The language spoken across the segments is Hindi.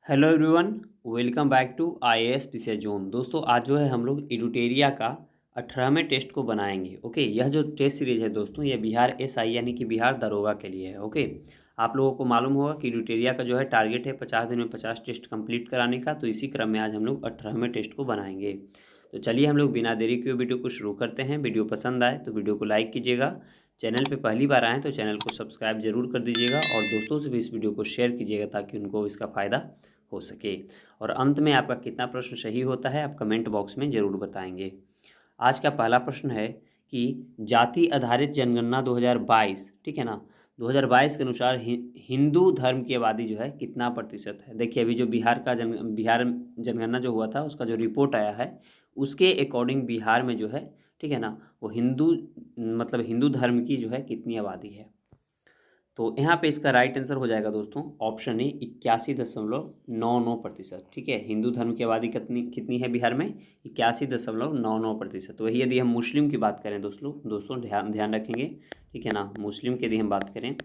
Hello everyone, welcome back to IAS PCS zone. दोस्तों आज जो है हम लोग एडुटेरिया का 18वें टेस्ट को बनाएंगे। ओके, यह जो टेस्ट सीरीज है दोस्तों, यह बिहार एसआई यानी कि बिहार दरोगा के लिए है। ओके, आप लोगों को मालूम होगा कि एडुटेरिया का जो है टारगेट है 50 दिन में 50 टेस्ट कंप्लीट कराने का। तो इसी क्रम में आज हम लोग 18वें टेस्ट को बनाएंगे। तो चलिए हम लोग बिना देरी के वीडियो को शुरू करते हैं। वीडियो पसंद आए तो वीडियो को लाइक कीजिएगा। चैनल पे पहली बार आएँ तो चैनल को सब्सक्राइब जरूर कर दीजिएगा और दोस्तों से भी इस वीडियो को शेयर कीजिएगा ताकि उनको इसका फ़ायदा हो सके। और अंत में आपका कितना प्रश्न सही होता है आप कमेंट बॉक्स में ज़रूर बताएंगे। आज का पहला प्रश्न है कि जाति आधारित जनगणना 2022, ठीक है ना, 2022 के अनुसार हिंदू धर्म की आबादी जो है कितना प्रतिशत है। देखिए अभी जो बिहार जनगणना जो हुआ था उसका जो रिपोर्ट आया है उसके अकॉर्डिंग बिहार में जो है, ठीक है ना, वो हिंदू धर्म की जो है कितनी आबादी है। तो यहाँ पे इसका राइट आंसर हो जाएगा दोस्तों ऑप्शन ए 81.99%। ठीक है, हिंदू धर्म की आबादी कितनी कितनी है बिहार में, 81.99%। वही यदि हम मुस्लिम की बात करें दोस्तों ध्यान ध्यान रखेंगे, ठीक है ना, मुस्लिम की यदि हम बात करें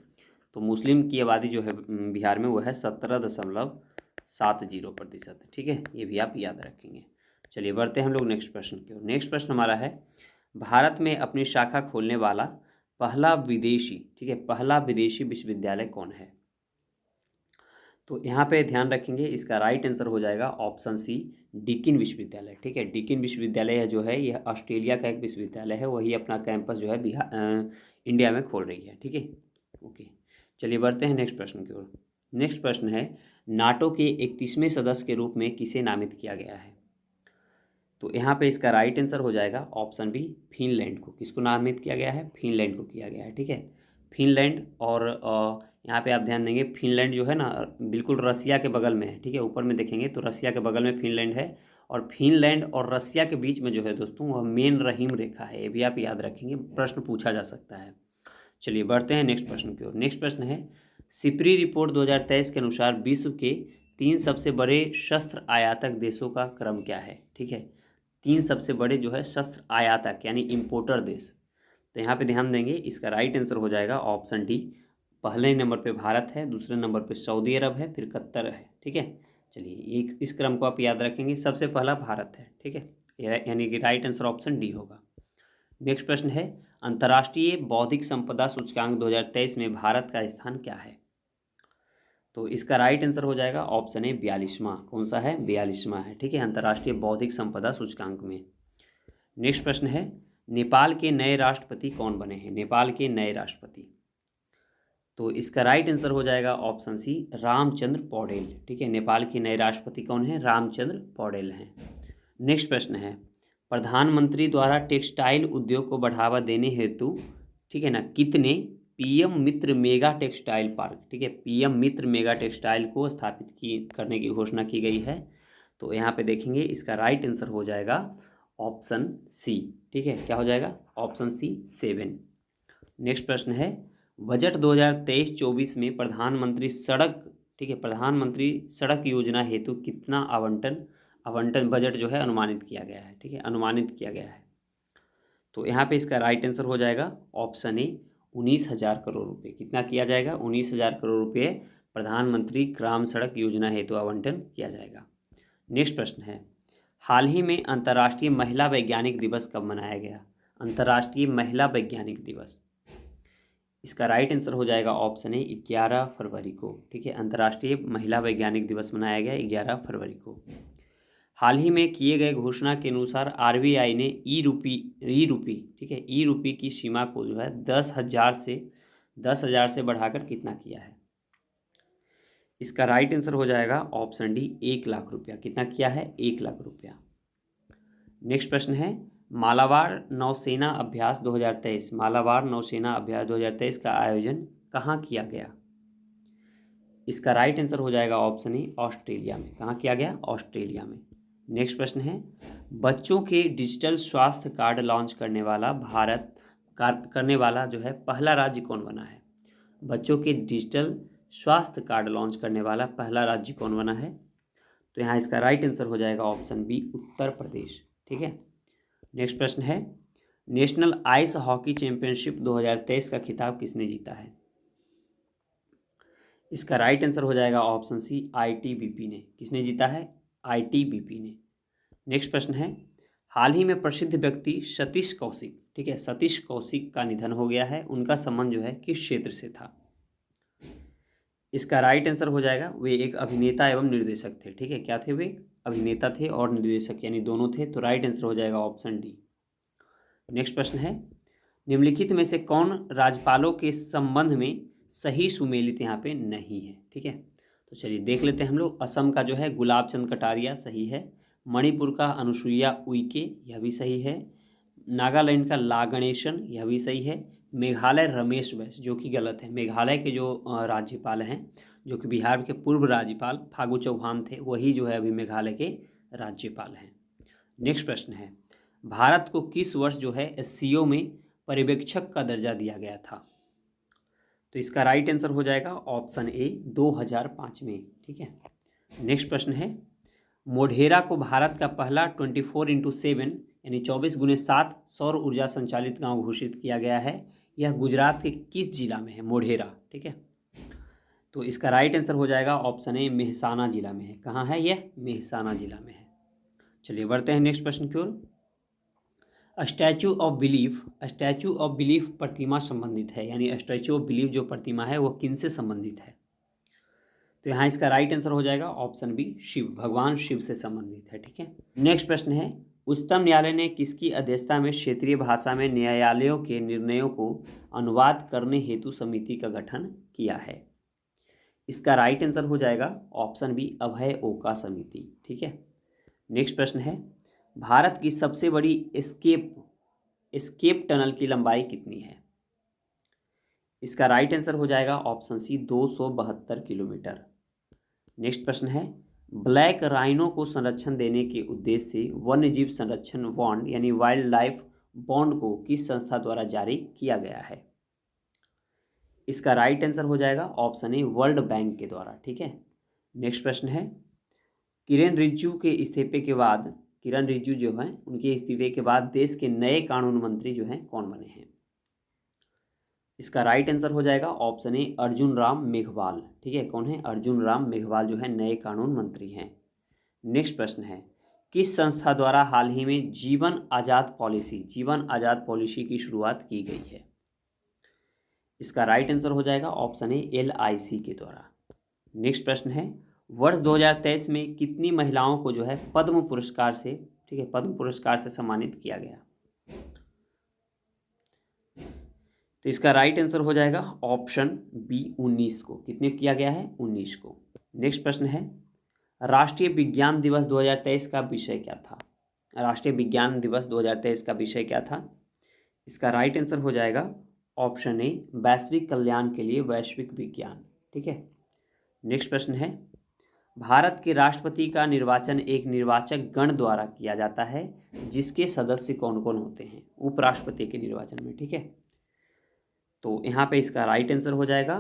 तो मुस्लिम की आबादी जो है बिहार में वो है 17.70%। ठीक है, ये भी आप याद रखेंगे। चलिए बढ़ते हैं हम लोग नेक्स्ट प्रश्न की ओर। नेक्स्ट प्रश्न हमारा है, भारत में अपनी शाखा खोलने वाला पहला विदेशी, ठीक है, पहला विदेशी विश्वविद्यालय कौन है। तो यहाँ पे ध्यान रखेंगे, इसका राइट आंसर हो जाएगा ऑप्शन सी डीकिन विश्वविद्यालय। ठीक है, डीकिन विश्वविद्यालय जो है यह ऑस्ट्रेलिया का एक विश्वविद्यालय है, वही अपना कैंपस जो है इंडिया में खोल रही है। ठीक है, ओके, चलिए बढ़ते हैं नेक्स्ट प्रश्न की ओर। नेक्स्ट प्रश्न है, नाटो के 31वें सदस्य के रूप में किसे नामित किया गया है। तो यहाँ पे इसका राइट आंसर हो जाएगा ऑप्शन बी फिनलैंड को। किसको नामित किया गया है, फिनलैंड को किया गया है। ठीक है, फिनलैंड। और यहाँ पे आप ध्यान देंगे फिनलैंड जो है ना बिल्कुल रसिया के बगल में है। ठीक है, ऊपर में देखेंगे तो रसिया के बगल में फिनलैंड है और फिनलैंड और रसिया के बीच में जो है दोस्तों वह मेन रहीम रेखा है। ये भी आप याद रखेंगे, प्रश्न पूछा जा सकता है। चलिए बढ़ते हैं नेक्स्ट प्रश्न की ओर। नेक्स्ट प्रश्न है, सिपरी रिपोर्ट 2023 के अनुसार विश्व के 3 सबसे बड़े शस्त्र आयातक देशों का क्रम क्या है। ठीक है, 3 सबसे बड़े जो है शस्त्र आयातक यानी इम्पोर्टर देश। तो यहाँ पे ध्यान देंगे, इसका राइट आंसर हो जाएगा ऑप्शन डी। पहले नंबर पे भारत है, दूसरे नंबर पे सऊदी अरब है, फिर कतर है। ठीक है, चलिए एक इस क्रम को आप याद रखेंगे, सबसे पहला भारत है। ठीक है, यानी कि राइट आंसर ऑप्शन डी होगा। नेक्स्ट प्रश्न है, अंतर्राष्ट्रीय बौद्धिक संपदा सूचकांक 2023 में भारत का स्थान क्या है। तो इसका राइट आंसर हो जाएगा ऑप्शन ए 42वां। कौन सा है, 42वां है। ठीक है, अंतर्राष्ट्रीय बौद्धिक संपदा सूचकांक में। नेक्स्ट प्रश्न है, नेपाल के नए राष्ट्रपति कौन बने हैं। नेपाल के नए राष्ट्रपति, तो इसका राइट आंसर हो जाएगा ऑप्शन सी रामचंद्र पौडेल। ठीक है, नेपाल के नए राष्ट्रपति कौन है, रामचंद्र पौडेल हैं। नेक्स्ट प्रश्न है, प्रधानमंत्री द्वारा टेक्सटाइल उद्योग को बढ़ावा देने हेतु, ठीक है ना, कितने पीएम मित्र मेगा टेक्सटाइल पार्क, ठीक है, पीएम मित्र मेगा टेक्सटाइल को स्थापित करने की घोषणा की गई है। तो यहाँ पे देखेंगे, इसका राइट आंसर हो जाएगा ऑप्शन सी। ठीक है, क्या हो जाएगा, ऑप्शन सी 7। नेक्स्ट प्रश्न है, बजट 2023-24 में प्रधानमंत्री सड़क, ठीक है, प्रधानमंत्री सड़क योजना हेतु कितना आवंटन बजट जो है अनुमानित किया गया है। ठीक है, अनुमानित किया गया है। तो यहाँ पे इसका राइट आंसर हो जाएगा ऑप्शन ए 19,000 करोड़ रुपए। कितना किया जाएगा, 19,000 करोड़ रुपए प्रधानमंत्री ग्राम सड़क योजना हेतु आवंटन किया जाएगा। नेक्स्ट प्रश्न है, हाल ही में अंतर्राष्ट्रीय महिला वैज्ञानिक दिवस कब मनाया गया। अंतर्राष्ट्रीय महिला वैज्ञानिक दिवस, इसका राइट आंसर हो जाएगा ऑप्शन ए 11 फरवरी को। ठीक है, अंतर्राष्ट्रीय महिला वैज्ञानिक दिवस मनाया गया 11 फरवरी को। हाल ही में किए गए घोषणा के अनुसार आरबीआई ने ई रूपी, ठीक है, ई रूपी की सीमा को जो है 10,000 से बढ़ाकर कितना किया है। इसका राइट आंसर हो जाएगा ऑप्शन डी 1 लाख रुपया। कितना किया है, 1 लाख रुपया। नेक्स्ट प्रश्न है, मालाबार नौसेना अभ्यास 2023, मालाबार नौसेना अभ्यास 2023 का आयोजन कहाँ किया गया। इसका राइट आंसर हो जाएगा ऑप्शन ए ऑस्ट्रेलिया में। कहाँ किया गया, ऑस्ट्रेलिया में। नेक्स्ट प्रश्न है, बच्चों के डिजिटल स्वास्थ्य कार्ड लॉन्च करने वाला जो है पहला राज्य कौन बना है। बच्चों के डिजिटल स्वास्थ्य कार्ड लॉन्च करने वाला पहला राज्य कौन बना है। तो यहाँ इसका राइट आंसर हो जाएगा ऑप्शन बी उत्तर प्रदेश। ठीक है, नेक्स्ट प्रश्न है, नेशनल आइस हॉकी चैंपियनशिप 2023 का खिताब किसने जीता है। इसका राइट आंसर हो जाएगा ऑप्शन सी, आईटीबीपी ने। किसने जीता है? आईटीबीपी ने। नेक्स्ट प्रश्न है, हाल ही में प्रसिद्ध व्यक्ति सतीश कौशिक, ठीक है, सतीश कौशिक का निधन हो गया है, उनका संबंध जो है किस क्षेत्र से था? इसका राइट आंसर हो जाएगा, वे एक अभिनेता एवं निर्देशक थे, ठीक है। क्या थे वे? अभिनेता थे और निर्देशक, यानी दोनों थे। तो राइट आंसर हो जाएगा ऑप्शन डी। नेक्स्ट प्रश्न है, निम्नलिखित में से कौन राज्यपालों के संबंध में सही सुमेलित यहाँ पे नहीं है, ठीक है। तो चलिए देख लेते हैं हम लोग। असम का जो है गुलाब चंद कटारिया सही है। मणिपुर का अनुसुईया उइके, यह भी सही है। नागालैंड का ला गणेशन, यह भी सही है। मेघालय रमेश बैस, जो कि गलत है। मेघालय के जो राज्यपाल हैं, जो कि बिहार के पूर्व राज्यपाल फागू चौहान थे, वही जो है अभी मेघालय के राज्यपाल हैं। नेक्स्ट प्रश्न है, भारत को किस वर्ष जो है एससीओ में पर्यवेक्षक का दर्जा दिया गया था? तो इसका राइट आंसर हो जाएगा ऑप्शन ए, 2005 में, ठीक है। नेक्स्ट प्रश्न है, मोढेरा को भारत का पहला 24x7 यानी 24x7 सौर ऊर्जा संचालित गांव घोषित किया गया है। यह गुजरात के किस जिला में है? मोढेरा, ठीक है। तो इसका राइट आंसर हो जाएगा ऑप्शन ए, मेहसाना जिला में है। कहाँ है यह? मेहसाना जिला में है। चलिए बढ़ते हैं नेक्स्ट प्रश्न की ओर। स्टैचू ऑफ बिलीफ प्रतिमा संबंधित है, यानी स्टैचू ऑफ बिलीफ जो प्रतिमा है वो किन से संबंधित है? तो यहाँ इसका राइट आंसर हो जाएगा ऑप्शन बी, शिव, भगवान शिव से संबंधित है, ठीक है। नेक्स्ट प्रश्न है, उच्चतम न्यायालय ने किसकी अध्यक्षता में क्षेत्रीय भाषा में न्यायालयों के निर्णयों को अनुवाद करने हेतु समिति का गठन किया है? इसका राइट आंसर हो जाएगा ऑप्शन बी, अभय ओका समिति, ठीक है। नेक्स्ट प्रश्न है, भारत की सबसे बड़ी एस्केप टनल की लंबाई कितनी है? इसका राइट आंसर हो जाएगा ऑप्शन सी, 272 किलोमीटर। नेक्स्ट प्रश्न है, ब्लैक राइनो को संरक्षण देने के उद्देश्य से वन्यजीव संरक्षण बॉन्ड यानी वाइल्ड लाइफ बॉन्ड को किस संस्था द्वारा जारी किया गया है? इसका राइट आंसर हो जाएगा ऑप्शन ए, वर्ल्ड बैंक के द्वारा, ठीक है। नेक्स्ट प्रश्न है, किरेन रिजिजू के इस्तीफे के बाद, किरेन रिजिजू जो हैं उनके इस्तीफे के बाद देश के नए कानून मंत्री जो हैं कौन बने हैं? इसका राइट आंसर हो जाएगा ऑप्शन ए, अर्जुन राम मेघवाल, ठीक है। कौन है? अर्जुन राम मेघवाल जो है नए कानून मंत्री हैं। नेक्स्ट प्रश्न है, किस संस्था द्वारा हाल ही में जीवन आज़ाद पॉलिसी की शुरुआत की गई है? इसका राइट आंसर हो जाएगा ऑप्शन ए, LIC के द्वारा। नेक्स्ट प्रश्न है, वर्ष 2023 में कितनी महिलाओं को जो है पद्म पुरस्कार से, ठीक है, पद्म पुरस्कार से सम्मानित किया गया? तो इसका राइट आंसर हो जाएगा ऑप्शन बी, 19 को। कितने किया गया है? 19 को। नेक्स्ट प्रश्न है, राष्ट्रीय विज्ञान दिवस 2023 का विषय क्या था? राष्ट्रीय विज्ञान दिवस 2023 का विषय क्या था? इसका राइट आंसर हो जाएगा ऑप्शन ए, वैश्विक कल्याण के लिए वैश्विक विज्ञान, ठीक है। नेक्स्ट प्रश्न है, भारत के राष्ट्रपति का निर्वाचन एक निर्वाचक गण द्वारा किया जाता है, जिसके सदस्य कौन कौन होते हैं? उपराष्ट्रपति के निर्वाचन में, ठीक है। तो यहाँ पे इसका राइट आंसर हो जाएगा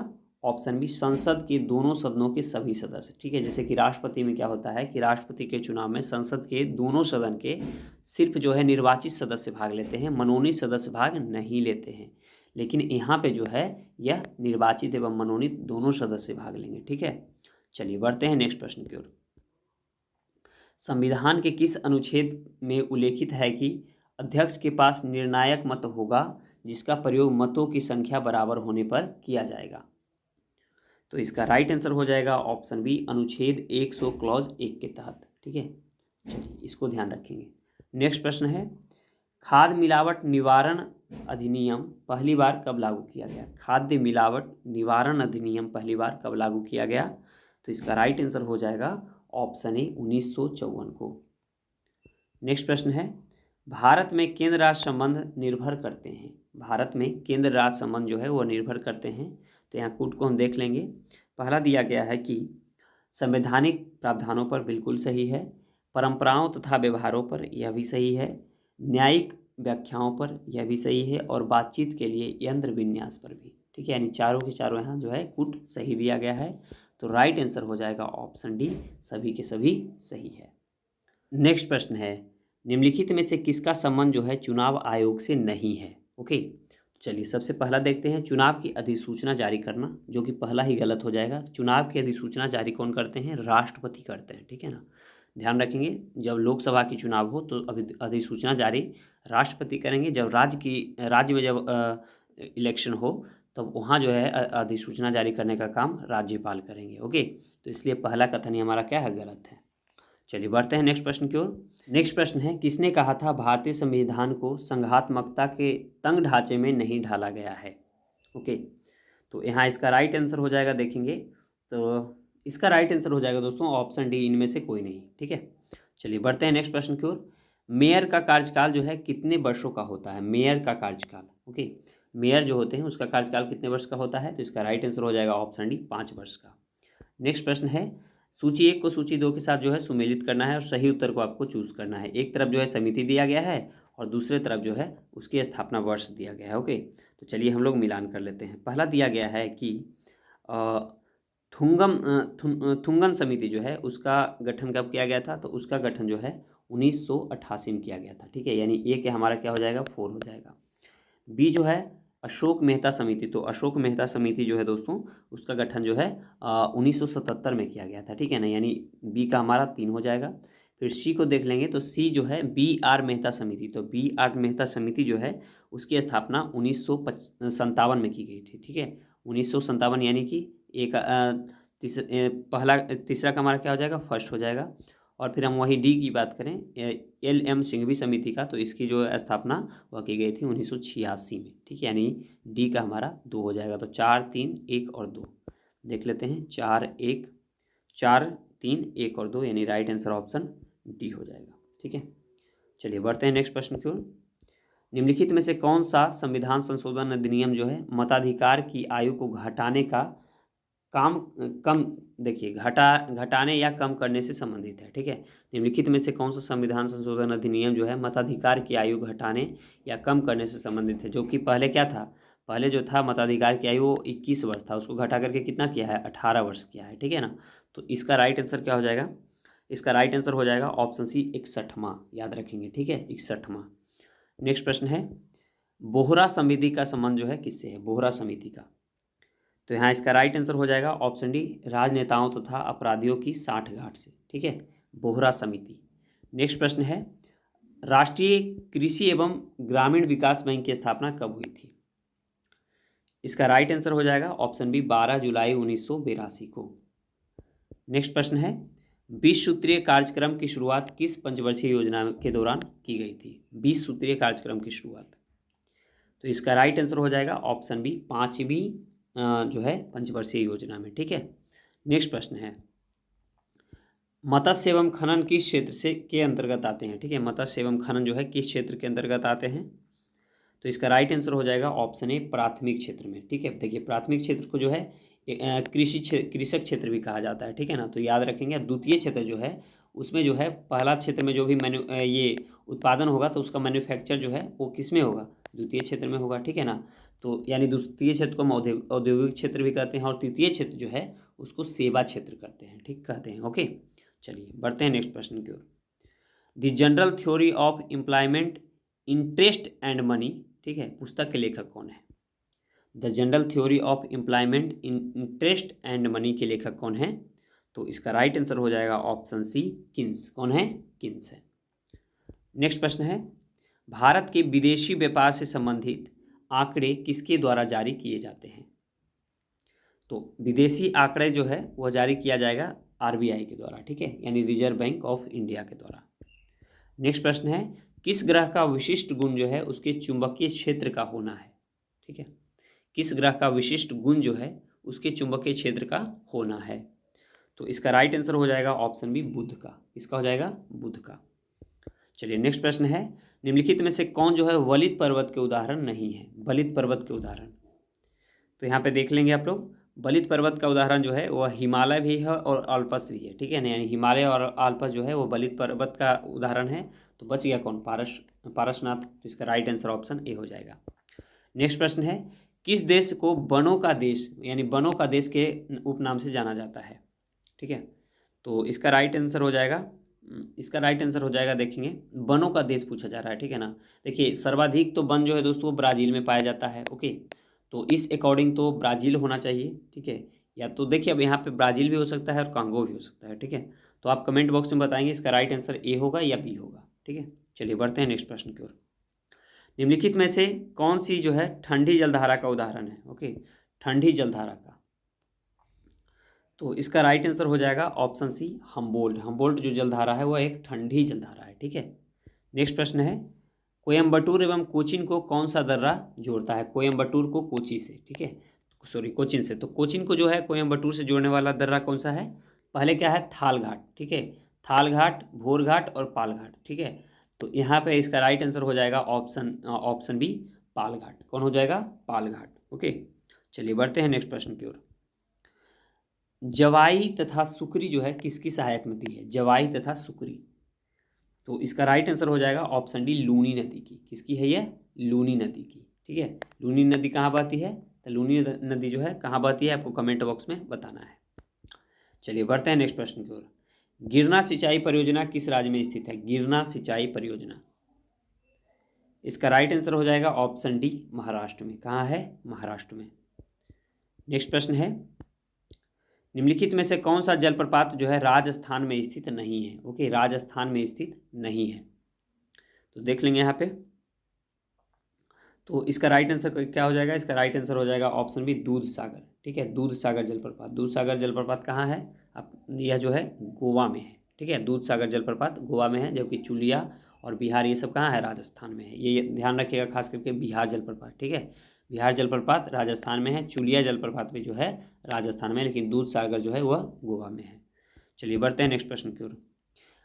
ऑप्शन बी, संसद के दोनों सदनों के सभी सदस्य, ठीक है। जैसे कि राष्ट्रपति में क्या होता है कि राष्ट्रपति के चुनाव में संसद के दोनों सदन के सिर्फ जो है निर्वाचित सदस्य भाग लेते हैं, मनोनीत सदस्य भाग नहीं लेते हैं। लेकिन यहाँ पे जो है यह निर्वाचित एवं मनोनीत दोनों सदस्य भाग लेंगे, ठीक है। चलिए बढ़ते हैं नेक्स्ट प्रश्न की ओर। संविधान के किस अनुच्छेद में उल्लेखित है कि अध्यक्ष के पास निर्णायक मत होगा, जिसका प्रयोग मतों की संख्या बराबर होने पर किया जाएगा? तो इसका राइट आंसर हो जाएगा ऑप्शन बी, अनुच्छेद 100 क्लॉज 1 के तहत, ठीक है। चलिए इसको ध्यान रखेंगे। नेक्स्ट प्रश्न है, खाद्य मिलावट निवारण अधिनियम पहली बार कब लागू किया गया? खाद्य मिलावट निवारण अधिनियम पहली बार कब लागू किया गया? तो इसका राइट आंसर हो जाएगा ऑप्शन ए, 1954 को। नेक्स्ट प्रश्न है, भारत में केंद्र राज्य संबंध निर्भर करते हैं, भारत में केंद्र राज्य संबंध जो है वो निर्भर करते हैं। तो यहाँ कूट को हम देख लेंगे। पहला दिया गया है कि संवैधानिक प्रावधानों पर, बिल्कुल सही है। परंपराओं तथा व्यवहारों पर, यह भी सही है। न्यायिक व्याख्याओं पर, यह भी सही है। और बातचीत के लिए यंत्र विन्यास पर भी, ठीक है। यानी चारों के चारों यहाँ जो है कूट सही दिया गया है। तो राइट आंसर हो जाएगा ऑप्शन डी, सभी के सभी सही है। नेक्स्ट प्रश्न है, निम्नलिखित में से किसका संबंध जो है चुनाव आयोग से नहीं है? ओके, चलिए सबसे पहला देखते हैं, चुनाव की अधिसूचना जारी करना, जो कि पहला ही गलत हो जाएगा। चुनाव की अधिसूचना जारी कौन करते हैं? राष्ट्रपति करते हैं, ठीक है ना। ध्यान रखेंगे, जब लोकसभा की चुनाव हो तो अधिसूचना जारी राष्ट्रपति करेंगे। जब राज्य में जब इलेक्शन हो तब वहाँ जो है अधिसूचना जारी करने का काम राज्यपाल करेंगे। ओके, तो इसलिए पहला कथन ही हमारा क्या है? गलत है। चलिए बढ़ते हैं नेक्स्ट प्रश्न की ओर। नेक्स्ट प्रश्न है, किसने कहा था भारतीय संविधान को संघात्मकता के तंग ढांचे में नहीं ढाला गया है? ओके, तो यहाँ इसका राइट आंसर हो जाएगा, देखेंगे तो इसका राइट आंसर हो जाएगा दोस्तों ऑप्शन डी, इनमें से कोई नहीं, ठीक है। चलिए बढ़ते हैं नेक्स्ट प्रश्न की ओर। मेयर का कार्यकाल जो है कितने वर्षों का होता है? मेयर का कार्यकाल, ओके, मेयर जो होते हैं उसका कार्यकाल कितने वर्ष का होता है? तो इसका राइट आंसर हो जाएगा ऑप्शन डी, 5 वर्ष का। नेक्स्ट प्रश्न है, सूची 1 को सूची 2 के साथ जो है सुमेलित करना है और सही उत्तर को आपको चूज करना है। एक तरफ जो है समिति दिया गया है और दूसरे तरफ जो है उसकी स्थापना वर्ष दिया गया है। ओके, तो चलिए हम लोग मिलान कर लेते हैं। पहला दिया गया है कि थुंगन समिति जो है उसका गठन कब किया गया था? तो उसका गठन जो है 1988 में किया गया था, ठीक है, यानी ए के हमारा क्या हो जाएगा? 4 हो जाएगा। बी जो है अशोक मेहता समिति, तो अशोक मेहता समिति जो है दोस्तों उसका गठन जो है 1977 में किया गया था, ठीक है ना, यानी बी का हमारा 3 हो जाएगा। फिर सी को देख लेंगे तो सी जो है बी आर मेहता समिति, तो बी आर मेहता समिति जो है उसकी स्थापना 1957 में की गई थी, ठीक है, 1957, यानी कि एक तीसरा का हमारा क्या हो जाएगा? फर्स्ट हो जाएगा। और फिर हम वही डी की बात करें, एल एम सिंघवी समिति का, तो इसकी जो स्थापना वह की गई थी 1986 में, ठीक है, यानी डी का हमारा 2 हो जाएगा। तो 4, 3, 1 और 2 देख लेते हैं, 4, 3, 1 और 2, यानी राइट आंसर ऑप्शन डी हो जाएगा, ठीक है। चलिए बढ़ते हैं नेक्स्ट प्रश्न की ओर। निम्नलिखित में से कौन सा संविधान संशोधन अधिनियम जो है मताधिकार की आयु को घटाने का काम कम देखिए घटाने या कम करने से संबंधित है, ठीक है। निम्नलिखित में से कौन सा संविधान संशोधन अधिनियम जो है मताधिकार की आयु घटाने या कम करने से संबंधित है? जो कि पहले क्या था? पहले जो था मताधिकार की आयु वो 21 वर्ष था, उसको घटा करके कितना किया है? 18 वर्ष किया है, ठीक है ना। तो इसका राइट आंसर क्या हो जाएगा? इसका राइट आंसर हो जाएगा ऑप्शन सी, 61वां, याद रखेंगे, ठीक है, 61वां। नेक्स्ट प्रश्न है, बोहरा समिति का संबंध जो है किससे है? बोहरा समिति का, तो यहाँ इसका राइट आंसर हो जाएगा ऑप्शन डी, राजनेताओं तथा अपराधियों की साठगांठ से, ठीक है, बोहरा समिति। नेक्स्ट प्रश्न है, राष्ट्रीय कृषि एवं ग्रामीण विकास बैंक की स्थापना कब हुई थी? इसका राइट आंसर हो जाएगा ऑप्शन बी, 12 जुलाई 1982 को। नेक्स्ट प्रश्न है, 20 सूत्रीय कार्यक्रम की शुरुआत किस पंचवर्षीय योजना के दौरान की गई थी? 20 सूत्रीय कार्यक्रम की शुरुआत, तो इसका राइट आंसर हो जाएगा ऑप्शन बी, 5वीं जो है पंचवर्षीय योजना में, ठीक है। नेक्स्ट प्रश्न है, मत्स्य एवं खनन किस क्षेत्र से के अंतर्गत आते हैं? ठीक है, मत्स्य एवं खनन जो है किस क्षेत्र के अंतर्गत आते हैं? तो इसका राइट आंसर हो जाएगा ऑप्शन ए, प्राथमिक क्षेत्र में, ठीक है। देखिए प्राथमिक क्षेत्र को जो है कृषक क्षेत्र भी कहा जाता है, ठीक है ना, तो याद रखेंगे। द्वितीय क्षेत्र जो है उसमें जो है पहला क्षेत्र में जो भी ये उत्पादन होगा तो उसका मैन्युफैक्चर जो है वो किस में होगा? द्वितीय क्षेत्र में होगा, ठीक है ना। तो यानी द्वितीय क्षेत्र को हम औद्योगिक क्षेत्र भी कहते हैं और तृतीय क्षेत्र जो है उसको सेवा क्षेत्र करते हैं, ठीक कहते हैं। ओके, चलिए बढ़ते हैं नेक्स्ट प्रश्न की ओर। The general theory of employment, interest and money, ठीक है, पुस्तक के लेखक कौन है? The general theory of employment, interest and money के लेखक कौन है? तो इसका राइट आंसर हो जाएगा ऑप्शन सी, किन्स। कौन है? किन्स है। नेक्स्ट प्रश्न है, भारत के विदेशी व्यापार से संबंधित आंकड़े किसके द्वारा जारी किए जाते हैं? तो विदेशी आंकड़े जो है वह जारी किया जाएगा आरबीआई के द्वारा, ठीक है, यानी रिजर्व बैंक ऑफ इंडिया के द्वारा। नेक्स्ट प्रश्न है, किस ग्रह का विशिष्ट गुण जो है उसके चुंबकीय क्षेत्र का होना है? ठीक है, किस ग्रह का विशिष्ट गुण जो है उसके चुंबकीय क्षेत्र का होना है? तो इसका राइट आंसर हो जाएगा ऑप्शन बी, बुध का। इसका हो जाएगा बुध का। चलिए नेक्स्ट प्रश्न है, निम्नलिखित में से कौन जो है वलित पर्वत के उदाहरण नहीं है? वलित पर्वत के उदाहरण, तो यहाँ पे देख लेंगे आप लोग। वलित पर्वत का उदाहरण जो है वह हिमालय भी है और अल्पस भी है, ठीक है ना, यानी हिमालय और अल्पस जो है वो वलित पर्वत का उदाहरण है। तो बच गया कौन? पारसनाथ। तो इसका राइट आंसर ऑप्शन ए हो जाएगा। नेक्स्ट प्रश्न है, किस देश को वनों का देश यानी वनों का देश के उपनाम से जाना जाता है? ठीक है, तो इसका राइट आंसर हो जाएगा इसका राइट आंसर हो जाएगा, देखेंगे वनों का देश पूछा जा रहा है, ठीक है ना। देखिए सर्वाधिक तो वन जो है दोस्तों ब्राज़ील में पाया जाता है, ओके। तो इस अकॉर्डिंग तो ब्राज़ील होना चाहिए, ठीक है। या तो देखिए अब यहाँ पे ब्राज़ील भी हो सकता है और कांगो भी हो सकता है, ठीक है। तो आप कमेंट बॉक्स में बताएंगे इसका राइट आंसर ए होगा या बी होगा, ठीक है। चलिए बढ़ते हैं नेक्स्ट प्रश्न की ओर। निम्नलिखित में से कौन सी जो है ठंडी जलधारा का उदाहरण है, ओके, ठंडी जलधारा का। तो इसका राइट आंसर हो जाएगा ऑप्शन सी, हम्बोल्ट। हम्बोल्ट जो जलधारा है वह एक ठंडी जलधारा है, ठीक है। नेक्स्ट प्रश्न है, कोयम्बटूर एवं कोचीन को कौन सा दर्रा जोड़ता है। कोयम्बटूर को कोची से, ठीक है, सॉरी कोचीन से। तो कोचीन को जो है कोयम्बटूर से जोड़ने वाला दर्रा कौन सा है। पहले क्या है, थाल घाट, ठीक है, थाल घाट, भोर घाट और पाल घाट, ठीक है। तो यहाँ पे इसका राइट आंसर हो जाएगा ऑप्शन बी, पाल घाट। कौन हो जाएगा, पाल घाट, ओके। चलिए बढ़ते हैं नेक्स्ट प्रश्न की ओर। जवाई तथा सुकरी जो है किसकी सहायक नदी है, जवाई तथा सुकरी। तो इसका राइट आंसर हो जाएगा ऑप्शन डी, लूनी नदी की। किसकी है ये, लूनी नदी की, ठीक है। लूनी नदी कहाँ बहती है, तो लूनी नदी जो है कहाँ बहती है आपको कमेंट बॉक्स में बताना है। चलिए बढ़ते हैं नेक्स्ट प्रश्न की ओर। गिरना सिंचाई परियोजना किस राज्य में स्थित है, गिरना सिंचाई परियोजना। इसका राइट आंसर हो जाएगा ऑप्शन डी, महाराष्ट्र में। कहाँ है, महाराष्ट्र में। नेक्स्ट प्रश्न है, निम्नलिखित में से कौन सा जलप्रपात जो है राजस्थान में स्थित नहीं है, ओके, राजस्थान में स्थित नहीं है। तो देख लेंगे यहाँ पे। तो इसका राइट आंसर क्या हो जाएगा, इसका राइट आंसर हो जाएगा ऑप्शन बी, दूध सागर, ठीक है, दूध सागर जलप्रपात। दूध सागर जलप्रपात कहाँ है, आप यह जो है गोवा में है, ठीक है। दूध सागर जलप्रपात गोवा में है, जबकि चुलिया और बिहार ये सब कहाँ है, राजस्थान में है। ये ध्यान रखिएगा खास करके बिहार जलप्रपात, ठीक है। बिहार जलप्रपात राजस्थान में है, चुलिया जलप्रपात भी जो है राजस्थान में है, लेकिन दूध सागर जो है वह गोवा में है। चलिए बढ़ते हैं नेक्स्ट प्रश्न की ओर।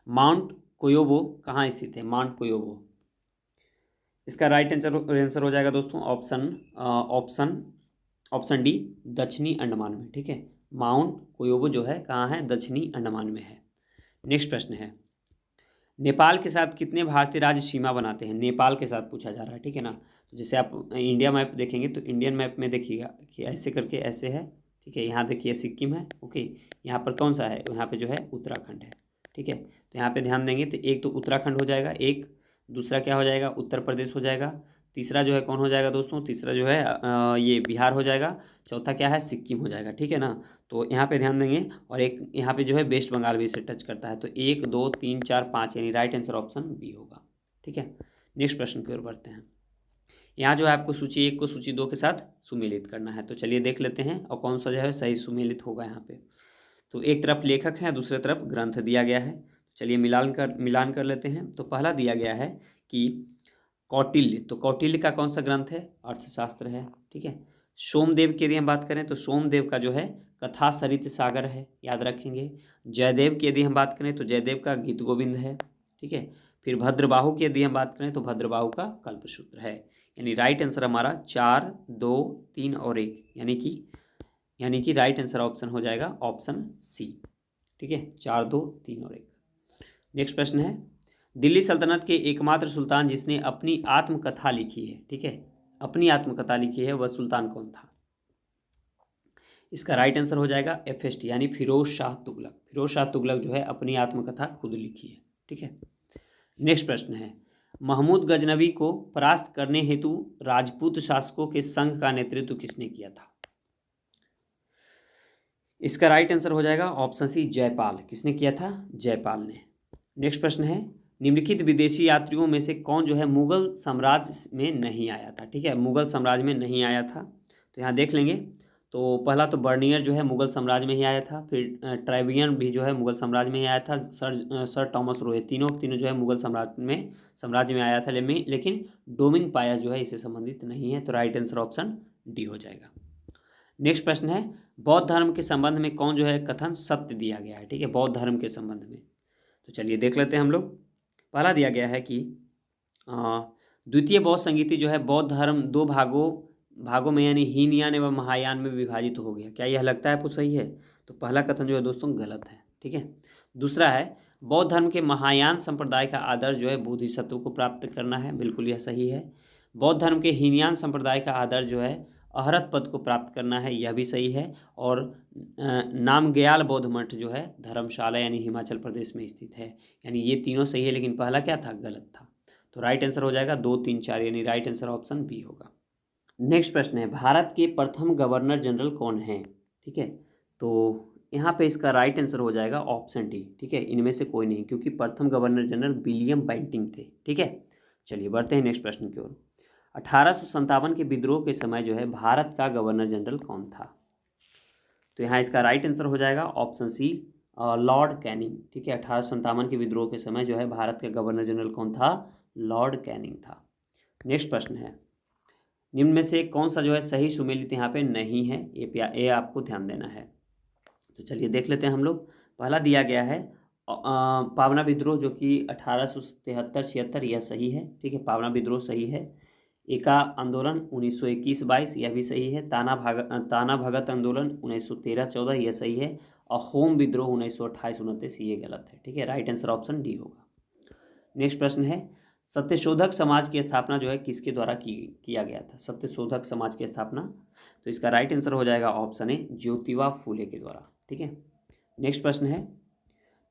माउंट कोयोबो कहाँ स्थित है, माउंट कोयोबो। इसका राइट आंसर हो जाएगा दोस्तों ऑप्शन डी, दक्षिणी अंडमान में, ठीक है। माउंट कोयोबो जो है कहाँ है, दक्षिणी अंडमान में है। नेक्स्ट प्रश्न है, नेपाल के साथ कितने भारतीय राज्य सीमा बनाते हैं, नेपाल के साथ पूछा जा रहा है, ठीक है ना। तो जैसे आप इंडिया मैप देखेंगे तो इंडियन मैप में देखिएगा कि ऐसे करके ऐसे है, ठीक है। यहाँ देखिए सिक्किम है, ओके। यहाँ पर कौन सा है, यहाँ पे जो है उत्तराखंड है, ठीक है। तो यहाँ पे ध्यान देंगे तो एक तो उत्तराखंड हो जाएगा, एक दूसरा क्या हो जाएगा, उत्तर प्रदेश हो जाएगा। तीसरा जो है कौन हो जाएगा दोस्तों, तीसरा जो है ये बिहार हो जाएगा। चौथा क्या है, सिक्किम हो जाएगा, ठीक है ना। तो यहाँ पे ध्यान देंगे, और एक यहाँ पे जो है वेस्ट बंगाल भी इसे टच करता है। तो 1 2 3 4 5 यानी राइट आंसर ऑप्शन बी होगा, ठीक है। नेक्स्ट प्रश्न की ओर बढ़ते हैं। यहाँ जो है आपको सूची 1 को सूची 2 के साथ सुमेलित करना है। तो चलिए देख लेते हैं और कौन सा जो है सही सुमेलित होगा यहाँ पे। तो एक तरफ लेखक है, दूसरे तरफ ग्रंथ दिया गया है। चलिए मिलान कर लेते हैं। तो पहला दिया गया है कि कौटिल्य, तो कौटिल्य का कौन सा ग्रंथ है, अर्थशास्त्र है, ठीक है। सोमदेव की यदि हम बात करें तो सोमदेव का जो है कथा सरित सागर है, याद रखेंगे। जयदेव की यदि हम बात करें तो जयदेव का गीत गोविंद है, ठीक है। फिर भद्रबाहु की यदि हम बात करें तो भद्रबाहु का कल्पसूत्र है। यानी राइट आंसर हमारा 4 2 3 और 1, यानी कि राइट आंसर ऑप्शन हो जाएगा ऑप्शन सी, ठीक है, 4 2 3 और 1। नेक्स्ट प्रश्न है, दिल्ली सल्तनत के एकमात्र सुल्तान जिसने अपनी आत्मकथा लिखी है, ठीक है, अपनी आत्मकथा लिखी है, वह सुल्तान कौन था। इसका राइट आंसर हो जाएगा FST यानी फिरोज शाह तुगलक। फिरोज शाह तुगलक जो है अपनी आत्मकथा खुद लिखी है, ठीक है। नेक्स्ट प्रश्न है, महमूद गजनवी को परास्त करने हेतु राजपूत शासकों के संघ का नेतृत्व किसने किया था। इसका राइट आंसर हो जाएगा ऑप्शन सी, जयपाल। किसने किया था, जयपाल ने। नेक्स्ट प्रश्न है, निम्नलिखित विदेशी यात्रियों में से कौन जो है मुगल साम्राज्य में नहीं आया था, ठीक है, मुगल साम्राज्य में नहीं आया था। तो यहाँ देख लेंगे। तो पहला तो बर्नियर जो है मुगल साम्राज्य में ही आया था, फिर ट्रेवियन भी जो है मुगल साम्राज्य में ही आया था, सर टॉमस रोय, तीनों जो है मुगल साम्राज्य में आया था, लेकिन डोमिंग पाया जो है इससे संबंधित नहीं है। तो राइट आंसर ऑप्शन डी हो जाएगा। नेक्स्ट प्रश्न है, बौद्ध धर्म के संबंध में कौन जो है कथन सत्य दिया गया है, ठीक है, बौद्ध धर्म के संबंध में। तो चलिए देख लेते हैं हम लोग। पहला दिया गया है कि द्वितीय बौद्ध संगीति जो है बौद्ध धर्म 2 भागों में यानी हीनयान एवं महायान में विभाजित हो गया। क्या यह लगता है आपको सही है। तो पहला कथन जो है दोस्तों गलत है, ठीक है। दूसरा है, बौद्ध धर्म के महायान संप्रदाय का आदर्श जो है बोधिसत्व को प्राप्त करना है, बिल्कुल यह सही है। बौद्ध धर्म के हीनयान संप्रदाय का आदर्श जो है अहरत पद को प्राप्त करना है, यह भी सही है। और नामग्याल बौद्ध मठ जो है धर्मशाला यानी हिमाचल प्रदेश में स्थित है। यानी ये तीनों सही है, लेकिन पहला क्या था, गलत था। तो राइट आंसर हो जाएगा 2, 3, 4, यानी राइट आंसर ऑप्शन बी होगा। नेक्स्ट प्रश्न है, भारत के प्रथम गवर्नर जनरल कौन है? ठीक है, तो यहाँ पे इसका राइट आंसर हो जाएगा ऑप्शन डी। ठीक है, इनमें से कोई नहीं, क्योंकि प्रथम गवर्नर जनरल विलियम बेंटिंक थे। ठीक है, चलिए बढ़ते हैं नेक्स्ट प्रश्न की ओर। 1857 के विद्रोह के समय जो है भारत का गवर्नर जनरल कौन था? तो यहाँ इसका राइट आंसर हो जाएगा ऑप्शन सी, लॉर्ड कैनिंग। ठीक है, 1857 के विद्रोह के समय जो है भारत का गवर्नर जनरल कौन था? लॉर्ड कैनिंग था। नेक्स्ट प्रश्न है, निम्न में से कौन सा जो है सही सुमेलित यहाँ पे नहीं है? ये आपको ध्यान देना है। तो चलिए देख लेते हैं हम लोग। पहला दिया गया है पावना विद्रोह, जो कि 1873-76, यह सही है। ठीक है, पावना विद्रोह सही है। एका आंदोलन 1921-22, यह भी सही है। ताना भगत आंदोलन 1913-14, यह सही है। और होम विद्रोह 1928-29, ये गलत है। ठीक है, राइट आंसर ऑप्शन डी होगा। नेक्स्ट प्रश्न है, सत्यशोधक समाज की स्थापना जो है किसके द्वारा किया गया था? सत्यशोधक समाज की स्थापना, तो इसका राइट आंसर हो जाएगा ऑप्शन ए, ज्योतिबा फूले के द्वारा। ठीक है, नेक्स्ट प्रश्न है,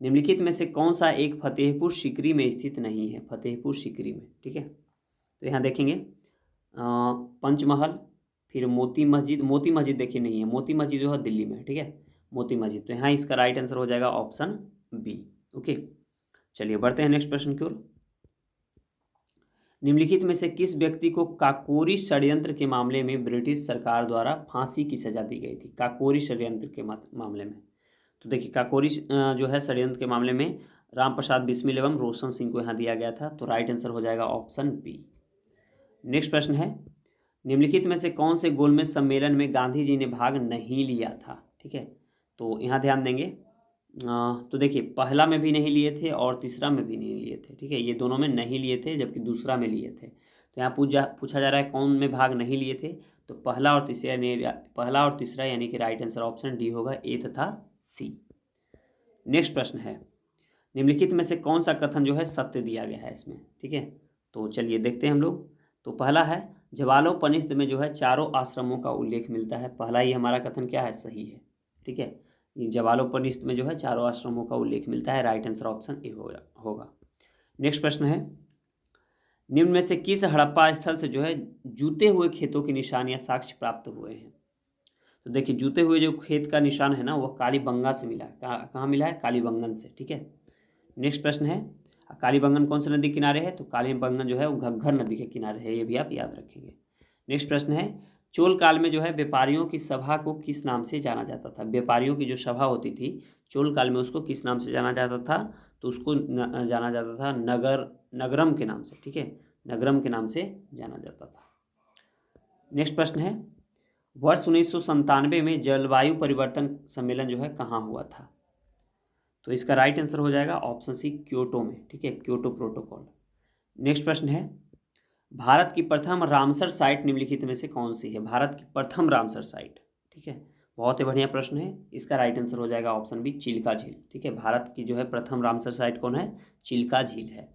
निम्नलिखित में से कौन सा एक फतेहपुर सीकरी में स्थित नहीं है? फतेहपुर सीकरी में। ठीक है, तो यहाँ देखेंगे पंचमहल, फिर मोती मस्जिद देखिए नहीं है, मोती मस्जिद जो है दिल्ली में है। ठीक है, मोती मस्जिद, तो यहाँ इसका राइट आंसर हो जाएगा ऑप्शन बी। ओके, चलिए बढ़ते हैं नेक्स्ट प्रश्न की ओर। निम्नलिखित में से किस व्यक्ति को काकोरी षड्यंत्र के मामले में ब्रिटिश सरकार द्वारा फांसी की सजा दी गई थी? काकोरी षड्यंत्र के मामले में, तो देखिए काकोरी जो है षड्यंत्र के मामले में राम प्रसाद बिस्मिल एवं रोशन सिंह को यहाँ दिया गया था। तो राइट आंसर हो जाएगा ऑप्शन बी। नेक्स्ट प्रश्न है, निम्नलिखित में से कौन से गोलमेज सम्मेलन में गांधी जी ने भाग नहीं लिया था? ठीक है, तो यहाँ ध्यान देंगे। तो देखिए पहला में भी नहीं लिए थे और तीसरा में भी नहीं लिए थे। ठीक है, ये दोनों में नहीं लिए थे, जबकि दूसरा में लिए थे। तो यहाँ पूछा जा रहा है कौन में भाग नहीं लिए थे? तो पहला और तीसरा, यानी कि राइट आंसर ऑप्शन डी होगा, ए तथा सी। नेक्स्ट प्रश्न है, निम्नलिखित में से कौन सा कथन जो है सत्य दिया गया है इसमें? ठीक है, तो चलिए देखते हैं हम लोग। तो पहला है, जवालोपनिषद में जो है चारों आश्रमों का उल्लेख मिलता है। पहला ही हमारा कथन क्या है, सही है। ठीक है, ये जवालोपनिषद में जो है चारों आश्रमों का उल्लेख मिलता है, राइट आंसर ऑप्शन ए होगा। नेक्स्ट प्रश्न है, निम्न में से किस हड़प्पा स्थल से जो है जूते हुए खेतों के निशान या साक्ष्य प्राप्त हुए हैं? तो देखिए जूते हुए जो खेत का निशान है ना, वह कालीबंगा से मिला है। कहाँ मिला है? कालीबंगन से। ठीक है, नेक्स्ट प्रश्न है, कालीबंगन कौन से नदी किनारे है? तो कालीबंगन जो है वो घग्घर नदी के किनारे है, ये भी आप याद रखेंगे। नेक्स्ट प्रश्न है, चोल काल में जो है व्यापारियों की सभा को किस नाम से जाना जाता था? व्यापारियों की जो सभा होती थी चोल काल में, उसको किस नाम से जाना जाता था? तो उसको जाना जाता था नगरम के नाम से। ठीक है, नगरम के नाम से जाना जाता था। नेक्स्ट प्रश्न है, वर्ष 1997 में जलवायु परिवर्तन सम्मेलन जो है कहाँ हुआ था? तो इसका राइट आंसर हो जाएगा ऑप्शन सी, क्योटो में। ठीक है, क्योटो प्रोटोकॉल। नेक्स्ट प्रश्न है, भारत की प्रथम रामसर साइट निम्नलिखित में से कौन सी है? भारत की प्रथम रामसर साइट। ठीक है, बहुत ही बढ़िया प्रश्न है। इसका राइट आंसर हो जाएगा ऑप्शन बी, चिल्का झील। ठीक है, भारत की जो है प्रथम रामसर साइट कौन है? चिल्का झील है।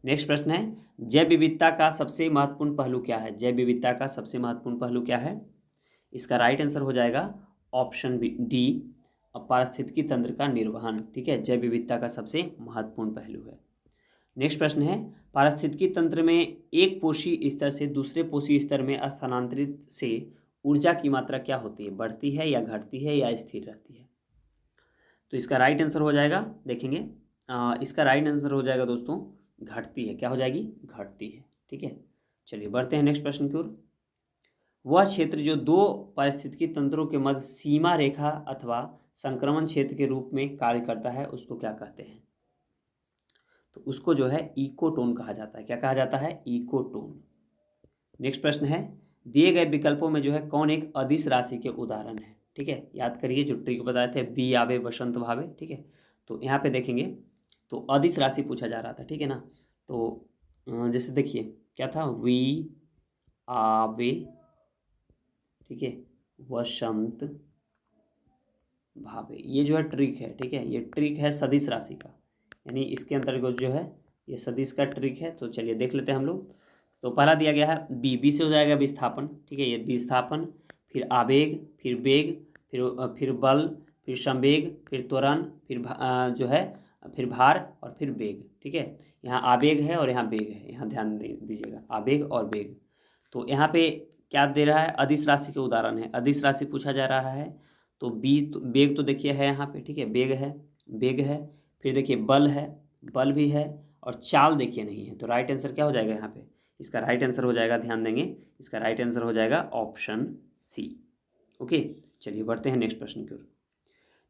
नेक्स्ट प्रश्न है, जैव विविधता का सबसे महत्वपूर्ण पहलू क्या है? जैव विविधता का सबसे महत्वपूर्ण पहलू क्या है? इसका राइट आंसर हो जाएगा ऑप्शन डी, पारिस्थितिकी तंत्र का निर्वहन। ठीक है, जैव विविधता का सबसे महत्वपूर्ण पहलू है। नेक्स्ट प्रश्न है, पारिस्थितिकी तंत्र में एक पोषी स्तर से दूसरे पोषी स्तर में स्थानांतरित से ऊर्जा की मात्रा क्या होती है? बढ़ती है या घटती है या स्थिर रहती है? तो इसका राइट आंसर हो जाएगा, देखेंगे इसका राइट आंसर हो जाएगा दोस्तों, घटती है। क्या हो जाएगी? घटती है। ठीक है, चलिए बढ़ते हैं नेक्स्ट प्रश्न की ओर। वह क्षेत्र जो दो पारिस्थितिकी तंत्रों के मध्य सीमा रेखा अथवा संक्रमण क्षेत्र के रूप में कार्य करता है, उसको क्या कहते हैं? तो उसको जो है इकोटोन कहा जाता है। क्या कहा जाता है? इकोटोन। नेक्स्ट प्रश्न है, दिए गए विकल्पों में जो है कौन एक अदिश राशि के उदाहरण है? ठीक है, याद करिए जो ट्रिक बताए थे, बी आवे वसंत भावे। ठीक है, तो यहाँ पे देखेंगे तो अदिश राशि पूछा जा रहा था। ठीक है ना, तो जैसे देखिए क्या था, वी आवे, ठीक है, वसंत भावे, ये जो है ट्रिक है। ठीक है, ये ट्रिक है सदिश राशि का, यानी इसके अंतर्गत जो है ये सदिश का ट्रिक है। तो चलिए देख लेते हैं हम लोग। तो पहला दिया गया है बी से हो जाएगा विस्थापन, ठीक है, ये विस्थापन, फिर आवेग, फिर वेग, फिर बल, फिर संवेग, फिर त्वरण, फिर जो है फिर भार और फिर वेग, ठीक है। यहाँ आवेग है और यहाँ वेग है, यहाँ ध्यान दीजिएगा, आवेग और वेग। तो यहाँ पे क्या दे रहा है, अदिश राशि के उदाहरण है, अदिश राशि पूछा जा रहा है। तो वेग तो देखिए है यहाँ पे, ठीक है, वेग है, फिर देखिए बल भी है, और चाल देखिए नहीं है। तो राइट आंसर क्या हो जाएगा यहाँ पे, इसका राइट आंसर हो जाएगा, ध्यान देंगे, इसका राइट आंसर हो जाएगा ऑप्शन सी। ओके, चलिए बढ़ते हैं नेक्स्ट प्रश्न की ओर।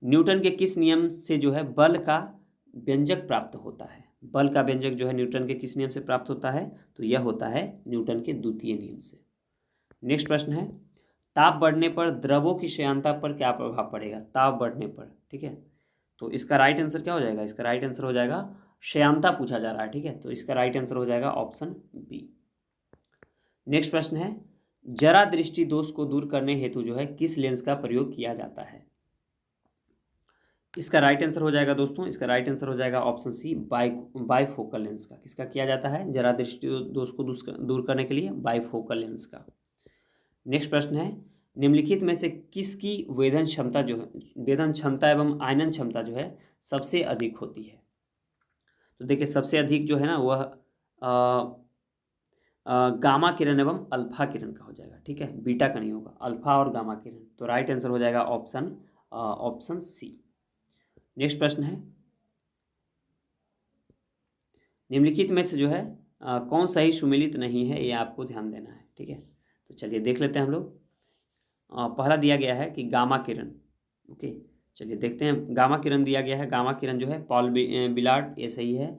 न्यूटन के किस नियम से जो है बल का व्यंजक प्राप्त होता है? बल का व्यंजक जो है न्यूटन के किस नियम से प्राप्त होता है? तो यह होता है न्यूटन के द्वितीय नियम से। नेक्स्ट प्रश्न है, ताप बढ़ने पर द्रवों की श्यानता पर क्या प्रभाव पड़ेगा? ताप बढ़ने पर, ठीक है। तो इसका राइट आंसर क्या हो जाएगा? इसका राइट आंसर हो जाएगा, श्यानता पूछा जा रहा है, ठीक है, तो इसका राइट आंसर हो जाएगा ऑप्शन बी। नेक्स्ट प्रश्न है, जरा दृष्टि दोष को दूर करने हेतु जो है किस लेंस का प्रयोग किया जाता है? इसका राइट आंसर हो जाएगा दोस्तों, इसका राइट आंसर हो जाएगा ऑप्शन सी, बाइफोकल लेंस का। किसका किया जाता है जरा दृष्टि दोष को दूर करने के लिए? बाइफोकल लेंस का। नेक्स्ट प्रश्न है, निम्नलिखित में से किसकी वेधन क्षमता एवं आयनन क्षमता जो है सबसे अधिक होती है? तो देखिए सबसे अधिक जो है ना वह गामा किरण एवं अल्फा किरण का हो जाएगा, ठीक है, बीटा का नहीं होगा, अल्फा और गामा किरण। तो राइट आंसर हो जाएगा ऑप्शन सी। नेक्स्ट प्रश्न है, निम्नलिखित में से जो है कौन सही सुमेलित नहीं है, ये आपको ध्यान देना है, ठीक है। तो चलिए देख लेते हैं हम लोग। पहला दिया गया है कि गामा किरण, ओके, चलिए देखते हैं। गामा किरण दिया गया है, गामा किरण जो है पॉल बिलार्ड, ये सही है।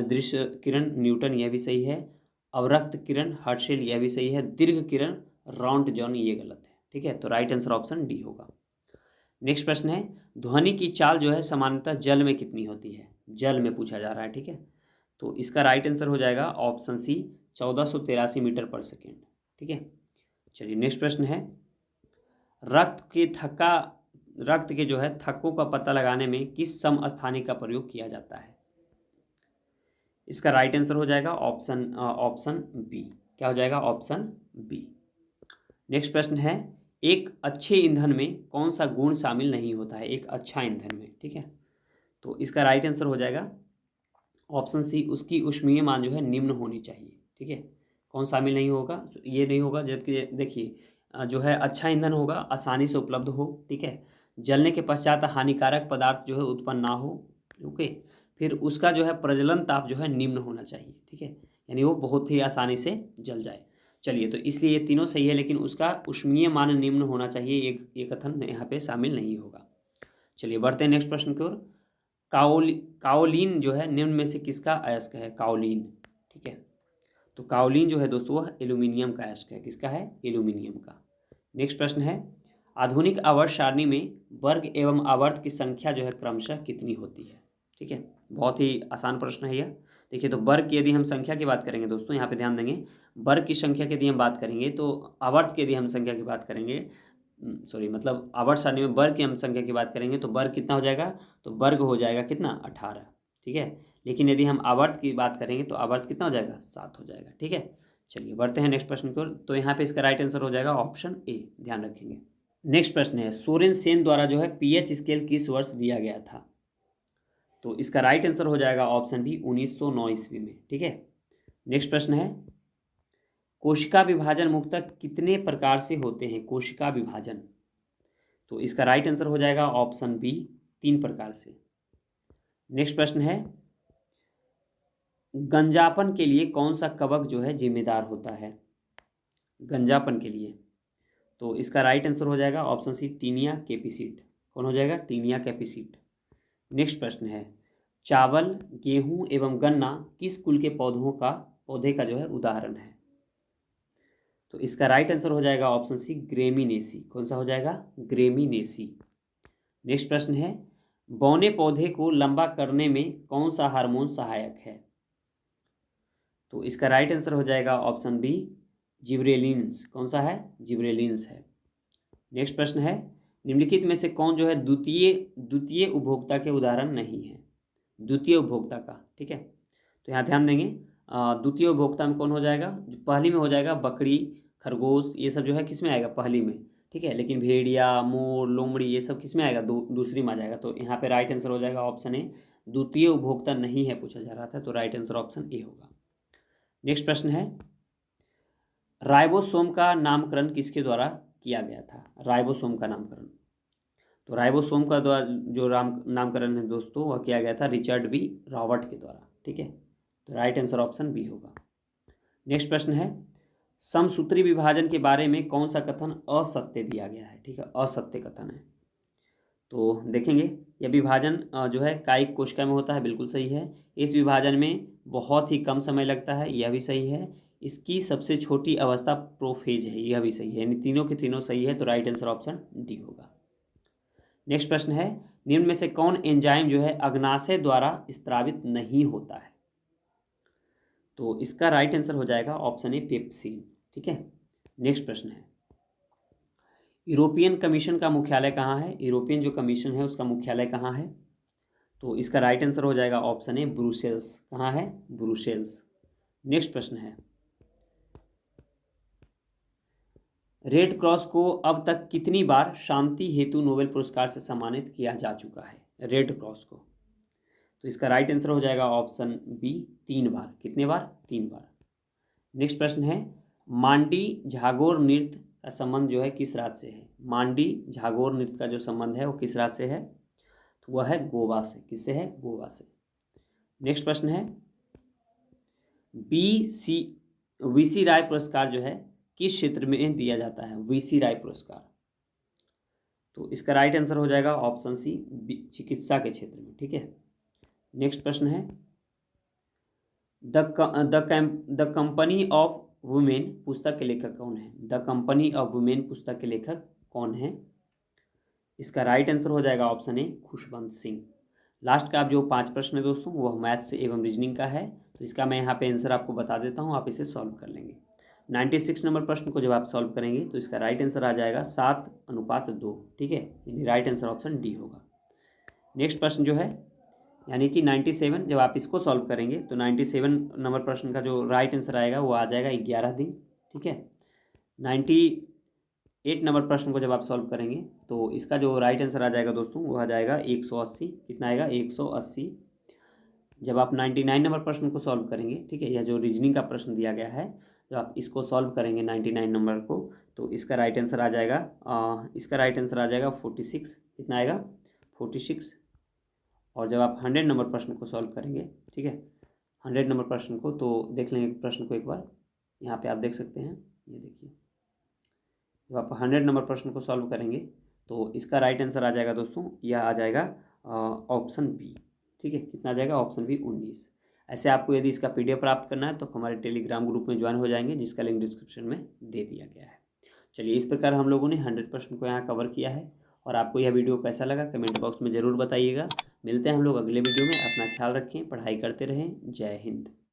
दृश्य किरण न्यूटन, यह भी सही है। अवरक्त किरण हर्शेल, यह भी सही है। दीर्घ किरण राउंट जॉन, ये गलत है, ठीक है। तो राइट आंसर ऑप्शन डी होगा। नेक्स्ट प्रश्न है, ध्वनि की चाल जो है सामान्यतः जल में कितनी होती है? जल में पूछा जा रहा है, ठीक है। तो इसका राइट आंसर हो जाएगा ऑप्शन सी, 1483 मीटर पर सेकेंड, ठीक है। चलिए नेक्स्ट प्रश्न है, रक्त के जो है थक्कों का पता लगाने में किस समस्थानिक का प्रयोग किया जाता है? इसका राइट आंसर हो जाएगा ऑप्शन बी। क्या हो जाएगा? Option B. नेक्स्ट प्रश्न है, एक अच्छे ईंधन में कौन सा गुण शामिल नहीं होता है? एक अच्छा ईंधन में, ठीक है। तो इसका राइट आंसर हो जाएगा ऑप्शन सी, उसकी ऊष्मीय मान जो है निम्न होनी चाहिए, ठीक है। कौन शामिल नहीं होगा? ये नहीं होगा, जबकि देखिए जो है अच्छा ईंधन होगा, आसानी से उपलब्ध हो, ठीक है, जलने के पश्चात हानिकारक पदार्थ जो है उत्पन्न ना हो, ओके, फिर उसका जो है प्रज्वलन ताप जो है निम्न होना चाहिए, ठीक है, यानी वो बहुत ही आसानी से जल जाए। चलिए, तो इसलिए ये तीनों सही है, लेकिन उसका ऊष्मीय मान निम्न होना चाहिए, एक कथन यहाँ पे शामिल नहीं होगा। चलिए बढ़ते हैं नेक्स्ट प्रश्न की ओर। काओलिन जो है निम्न में से किसका अयस्क है? काओलिन, ठीक है। तो काओलिन जो है दोस्तों वह एल्यूमिनियम का अयस्क है। किसका है? एल्यूमिनियम का। नेक्स्ट प्रश्न है, आधुनिक आवर्त सारणी में वर्ग एवं आवर्त की संख्या जो है क्रमशः कितनी होती है? ठीक है, बहुत ही आसान प्रश्न है यह। देखिए, तो वर्ग की यदि हम संख्या की बात करेंगे दोस्तों, यहाँ पे ध्यान देंगे, वर्ग की संख्या की यदि हम बात करेंगे तो आवर्त की यदि हम संख्या की बात करेंगे, मतलब आवर्त सारणी में वर्ग की हम संख्या की बात करेंगे तो वर्ग कितना हो जाएगा? तो वर्ग हो जाएगा कितना? 18, ठीक है। लेकिन यदि हम आवर्त की बात करेंगे तो आवर्त कितना हो जाएगा? 7 हो जाएगा, ठीक है। चलिए बढ़ते हैं नेक्स्ट प्रश्न की ओर। तो यहाँ पे इसका राइट आंसर हो जाएगा ऑप्शन ए, ध्यान रखेंगे। नेक्स्ट प्रश्न है, सोरेन सेन द्वारा जो है पीएच स्केल किस वर्ष दिया गया था? तो इसका राइट आंसर हो जाएगा ऑप्शन बी, 1909 ईस्वी में, ठीक है। नेक्स्ट प्रश्न है, कोशिका विभाजन मुख्यतः कितने प्रकार से होते हैं? कोशिका विभाजन, तो इसका राइट आंसर हो जाएगा ऑप्शन बी, 3 प्रकार से। नेक्स्ट प्रश्न है, गंजापन के लिए कौन सा कवक जो है जिम्मेदार होता है? गंजापन के लिए, तो इसका राइट आंसर हो जाएगा ऑप्शन सी, टीनिया कैपिसिट। कौन हो जाएगा? टीनिया कैपिसिट। नेक्स्ट प्रश्न है, चावल, गेहूं एवं गन्ना किस कुल के पौधे का जो है उदाहरण है? तो इसका राइट आंसर हो जाएगा ऑप्शन सी, ग्रेमिनेसी। कौन सा हो जाएगा? ग्रेमिनेसी। नेक्स्ट प्रश्न है, बौने पौधे को लंबा करने में कौन सा हार्मोन सहायक है? तो इसका राइट आंसर हो जाएगा ऑप्शन बी, जिब्रेलिन्स। कौन सा है? जिब्रेलिन्स है। नेक्स्ट प्रश्न है, निम्नलिखित में से कौन जो है द्वितीय उपभोक्ता के उदाहरण नहीं है? द्वितीय उपभोक्ता का, ठीक है। तो यहाँ ध्यान देंगे, द्वितीय उपभोक्ता में कौन हो जाएगा, जो पहली में हो जाएगा बकरी, खरगोश, ये सब जो है किस में आएगा, पहली में, ठीक है। लेकिन भेड़िया, मोर, लोमड़ी ये सब किस में आएगा, दूसरी में आ जाएगा। तो यहाँ पे राइट आंसर हो जाएगा ऑप्शन ए, द्वितीय उपभोक्ता नहीं है पूछा जा रहा था, तो राइट आंसर ऑप्शन ए होगा। नेक्स्ट प्रश्न है, राइबोसोम का नामकरण किसके द्वारा किया गया था, राइबोसोम का नामकरण। तो राइबोसोम का द्वारा जो नामकरण है दोस्तों वह किया गया था रिचर्ड बी रॉबर्ट के द्वारा, ठीक है। तो राइट आंसर ऑप्शन बी होगा। नेक्स्ट प्रश्न है, समसूत्री विभाजन के बारे में कौन सा कथन असत्य दिया गया है, ठीक है, असत्य कथन है। तो देखेंगे, यह विभाजन जो है कायिक कोशिका में होता है, बिल्कुल सही है। इस विभाजन में बहुत ही कम समय लगता है, यह भी सही है। इसकी सबसे छोटी अवस्था प्रोफेज है, यह भी सही है। यानी तीनों के तीनों सही है, तो राइट आंसर ऑप्शन डी होगा। नेक्स्ट प्रश्न है, निम्न में से कौन एंजाइम जो है अग्नाशय द्वारा स्त्रावित नहीं होता है। तो इसका राइट आंसर हो जाएगा ऑप्शन ए, पेप्सिन, ठीक है। नेक्स्ट प्रश्न है, यूरोपियन कमीशन का मुख्यालय कहाँ है, यूरोपियन जो कमीशन है उसका मुख्यालय कहाँ है। तो इसका राइट आंसर हो जाएगा ऑप्शन ए, ब्रुसेल्स। कहाँ है, ब्रुसेल्स। नेक्स्ट प्रश्न है, रेड क्रॉस को अब तक कितनी बार शांति हेतु नोबेल पुरस्कार से सम्मानित किया जा चुका है, रेड क्रॉस को। तो इसका राइट आंसर हो जाएगा ऑप्शन बी, 3 बार। कितने बार, 3 बार। नेक्स्ट प्रश्न है, मांडी झागोर नृत्य का संबंध जो है किस राज्य से है, मांडी झागोर नृत्य का जो संबंध है वो किस राज्य से है, तो वह है गोवा से। किससे है, गोवा से। नेक्स्ट प्रश्न है, वीसी राय पुरस्कार जो है किस क्षेत्र में दिया जाता है, वीसी राय पुरस्कार। तो इसका राइट आंसर हो जाएगा ऑप्शन सी, चिकित्सा के क्षेत्र में, ठीक है। नेक्स्ट प्रश्न है, द कंपनी ऑफ वुमेन पुस्तक के लेखक कौन है, द कंपनी ऑफ वुमेन पुस्तक के लेखक कौन है। इसका राइट आंसर हो जाएगा option A, Khushwant Singh. Last का आप जो 5 प्रश्न है दोस्तों वह मैथ्स एवं रीजनिंग का है। तो इसका मैं यहाँ पे आंसर आपको बता देता हूँ, आप इसे सॉल्व कर लेंगे। 96 नंबर प्रश्न को जब आप सॉल्व करेंगे तो इसका राइट आंसर आ जाएगा 7:2, ठीक है। यानी राइट आंसर ऑप्शन डी होगा। नेक्स्ट प्रश्न जो है, यानी कि 97, जब आप इसको सॉल्व करेंगे तो 97 नंबर प्रश्न का जो राइट आंसर आएगा वो आ जाएगा 11 दिन, ठीक है। 98 नंबर प्रश्न को जब आप सॉल्व करेंगे तो इसका जो राइट आंसर आ जाएगा दोस्तों वो आ जाएगा 180। कितना आएगा, 180। जब आप 99 नंबर प्रश्न को सॉल्व करेंगे, ठीक है, यह जो रीजनिंग का प्रश्न दिया गया है, जब आप इसको सॉल्व करेंगे 99 नंबर को, तो इसका राइट आंसर आ जाएगा 46। कितना आएगा, 46। और जब आप 100 नंबर प्रश्न को सॉल्व करेंगे, ठीक है, 100 नंबर प्रश्न को, तो देख लेंगे प्रश्न को एक बार। यहाँ पे आप देख सकते हैं, ये देखिए, जब आप 100 नंबर प्रश्न को सॉल्व करेंगे तो इसका राइट आंसर आ जाएगा दोस्तों, यह आ जाएगा ऑप्शन बी, ठीक है। कितना आ जाएगा, ऑप्शन बी, 19। ऐसे आपको यदि इसका PDF प्राप्त करना है तो हमारे टेलीग्राम ग्रुप में ज्वाइन हो जाएंगे, जिसका लिंक डिस्क्रिप्शन में दे दिया गया है। चलिए, इस प्रकार हम लोगों ने 100 प्रश्न को यहाँ कवर किया है। और आपको यह वीडियो कैसा लगा कमेंट बॉक्स में ज़रूर बताइएगा। मिलते हैं हम लोग अगले वीडियो में। अपना ख्याल रखें, पढ़ाई करते रहें। जय हिंद।